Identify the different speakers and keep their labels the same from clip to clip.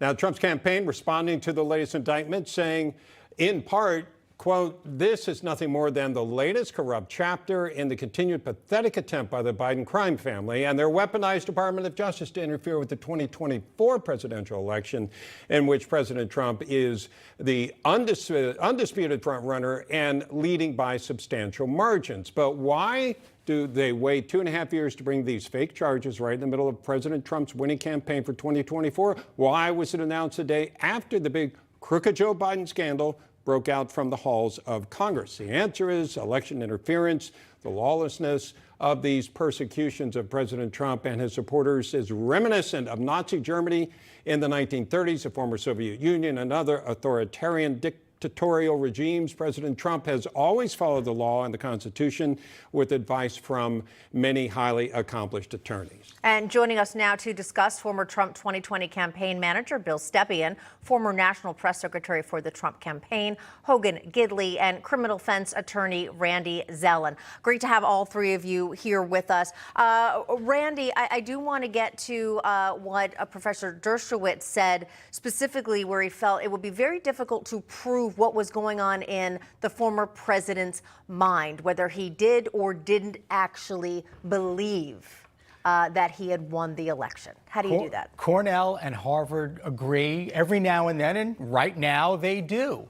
Speaker 1: Now, Trump's campaign responding to the latest indictment, saying, in part, quote, "This is nothing more than the latest corrupt chapter in the continued pathetic attempt by the Biden crime family and their weaponized Department of Justice to interfere with the 2024 presidential election, in which President Trump is the undisputed frontrunner and leading by substantial margins." But why do they wait 2.5 years to bring these fake charges right in the middle of President Trump's winning campaign for 2024? Why was it announced a day after the big crooked Joe Biden scandal broke out from the halls of Congress? The answer is election interference. The lawlessness of these persecutions of President Trump and his supporters is reminiscent of Nazi Germany in the 1930s, the former Soviet Union, and other authoritarian dictatorial regimes. President Trump has always followed the law and the Constitution, with advice from many highly accomplished attorneys.
Speaker 2: And joining us now to discuss, former Trump 2020 campaign manager Bill Stepien, former national press secretary for the Trump campaign Hogan Gidley, and criminal defense attorney Randy Zelin. Great to have all three of you here with us. Randy, I do want to get to what Professor Dershowitz said, specifically where he felt it would be very difficult to prove what was going on in the former president's mind, whether he did or didn't actually believe that he had won the election. How do you do that?
Speaker 3: Cornell and Harvard agree every now and then, and right now they do.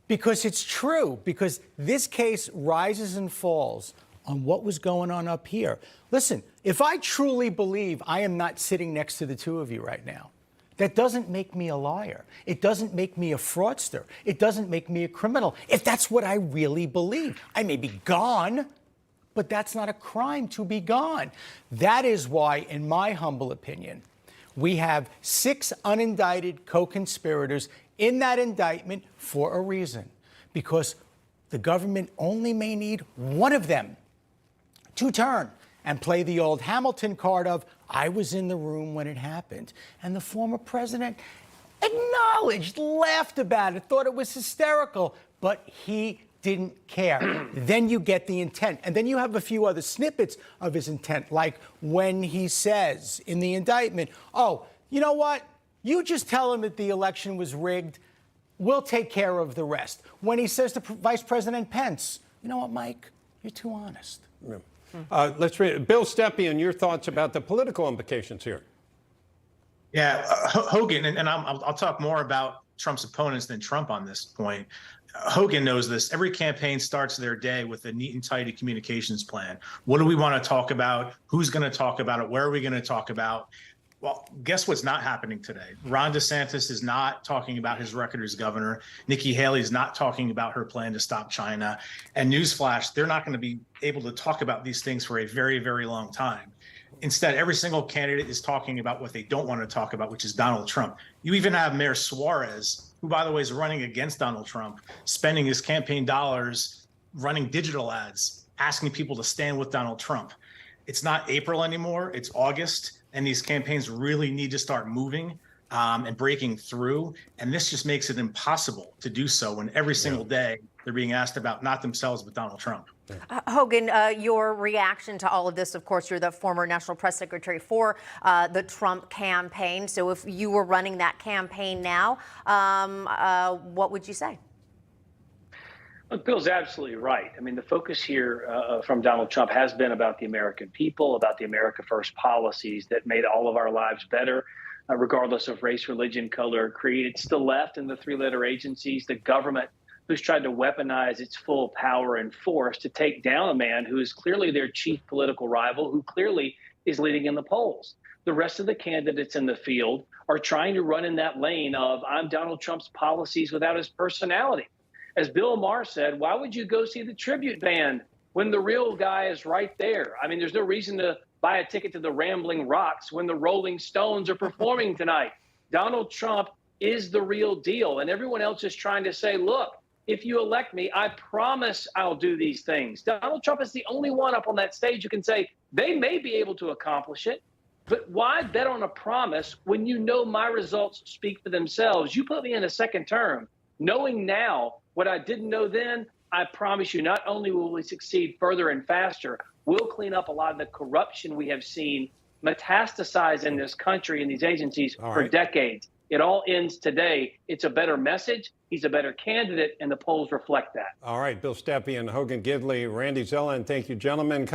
Speaker 3: Because it's true, because this case rises and falls on what was going on up here. Listen, if I truly believe I am not sitting next to the two of you right now, that doesn't make me a liar. It doesn't make me a fraudster. It doesn't make me a criminal. If that's what I really believe, I may be gone, but that's not a crime to be gone. That is why, in my humble opinion, we have 6 unindicted co-conspirators in that indictment for a reason. Because the government only may need one of them to turn and play the old Hamilton card of, I was in the room when it happened. And the former president acknowledged, laughed about it, thought it was hysterical, but he didn't care. Then you get the intent. And then you have a few other snippets of his intent, like when he says in the indictment, oh, you know what? You just tell him that the election was rigged. We'll take care of the rest. When he says to Vice President Pence, you know what, Mike? You're too honest.
Speaker 1: Yeah. Let's read Bill Stepien, your thoughts about the political implications here.
Speaker 4: Yeah, Hogan, and I'll talk more about Trump's opponents than Trump on this point. Hogan knows this. Every campaign starts their day with a neat and tidy communications plan. What do we want to talk about? Who's going to talk about it? Where are we going to talk about? Well, guess what's not happening today? Ron DeSantis is not talking about his record as governor. Nikki Haley is not talking about her plan to stop China. And newsflash, they're not going to be able to talk about these things for a very, very long time. Instead, every single candidate is talking about what they don't want to talk about, which is Donald Trump. You even have Mayor Suarez, who, by the way, is running against Donald Trump, spending his campaign dollars running digital ads, asking people to stand with Donald Trump. It's not April anymore, it's August, and these campaigns really need to start moving and breaking through. And this just makes it impossible to do so when every single day they're being asked about not themselves, but Donald Trump.
Speaker 2: Hogan, your reaction to all of this, of course, you're the former national press secretary for the Trump campaign. So if you were running that campaign now, what would you say?
Speaker 5: Look, Bill's absolutely right. I mean, the focus here from Donald Trump has been about the American people, about the America First policies that made all of our lives better, regardless of race, religion, color, creed. It's the left and the three-letter agencies, the government, who's tried to weaponize its full power and force to take down a man who is clearly their chief political rival, who clearly is leading in the polls. The rest of the candidates in the field are trying to run in that lane of, I'm Donald Trump's policies without his personality. As Bill Maher said, why would you go see the tribute band when the real guy is right there? I mean, there's no reason to buy a ticket to the Rambling Rocks when the Rolling Stones are performing tonight. Donald Trump is the real deal. And everyone else is trying to say, look, if you elect me, I promise I'll do these things. Donald Trump is the only one up on that stage who can say they may be able to accomplish it, but why bet on a promise when you know my results speak for themselves? You put me in a second term, knowing now what I didn't know then. I promise you, not only will we succeed further and faster, we'll clean up a lot of the corruption we have seen metastasize in this country and these agencies for decades. It all ends today. It's a better message. He's a better candidate, and the polls reflect that.
Speaker 1: All right, Bill Stepien, Hogan Gidley, Randy Zelin, thank you, gentlemen.